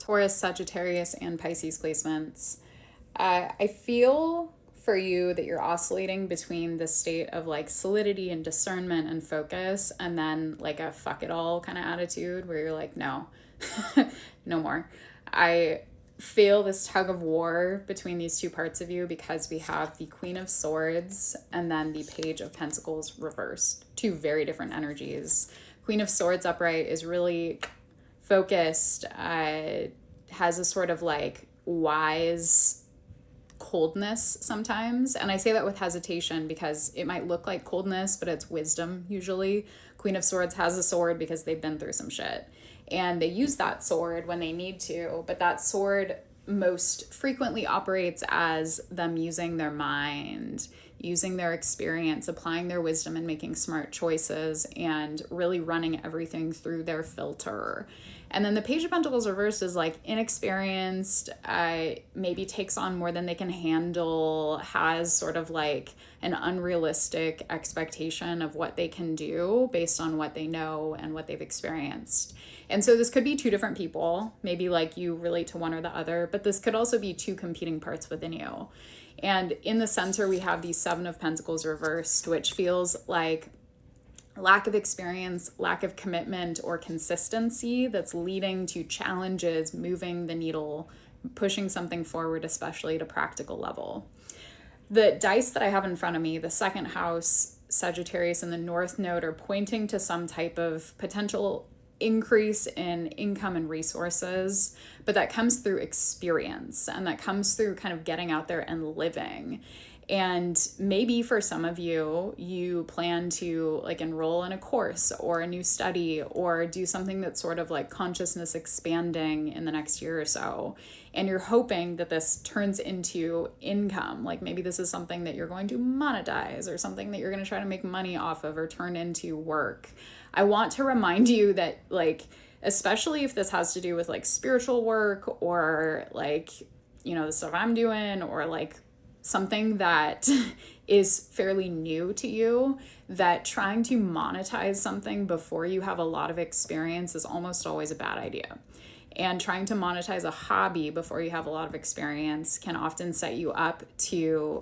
Taurus, Sagittarius, and Pisces placements. I feel for you that you're oscillating between the state of like solidity and discernment and focus, and then like a fuck it all kind of attitude where you're like, no, no more. I feel this tug of war between these two parts of you because we have the Queen of Swords and then the Page of Pentacles reversed. Two very different energies. Queen of Swords upright is really focused, has a sort of like wise coldness sometimes. And I say that with hesitation because it might look like coldness, but it's wisdom usually. Queen of Swords has a sword because they've been through some shit. And they use that sword when they need to, but that sword most frequently operates as them using their mind, using their experience, applying their wisdom and making smart choices, and really running everything through their filter. And then the Page of Pentacles reversed is like inexperienced, maybe takes on more than they can handle, has sort of like an unrealistic expectation of what they can do based on what they know and what they've experienced. And so this could be two different people, maybe like you relate to one or the other, but this could also be two competing parts within you. And in the center, we have the Seven of Pentacles reversed, which feels like lack of experience, lack of commitment or consistency that's leading to challenges, moving the needle, pushing something forward, especially at a practical level. The dice that I have in front of me, the second house, Sagittarius, and the North Node are pointing to some type of potential increase in income and resources, but that comes through experience and that comes through kind of getting out there and living. And maybe for some of you, you plan to like enroll in a course or a new study or do something that's sort of like consciousness expanding in the next year or so. And you're hoping that this turns into income. Like maybe this is something that you're going to monetize or something that you're going to try to make money off of or turn into work. I want to remind you that like, especially if this has to do with like spiritual work or like, you know, the stuff I'm doing or like something that is fairly new to you, that trying to monetize something before you have a lot of experience is almost always a bad idea. And trying to monetize a hobby before you have a lot of experience can often set you up to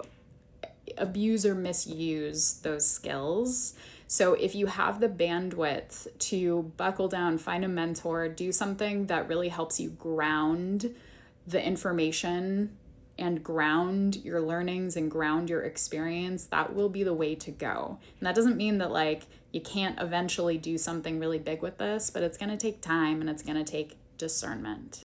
abuse or misuse those skills. So if you have the bandwidth to buckle down, find a mentor, do something that really helps you ground the information and ground your learnings and ground your experience, that will be the way to go. And that doesn't mean that like you can't eventually do something really big with this, but it's going to take time and it's going to take discernment.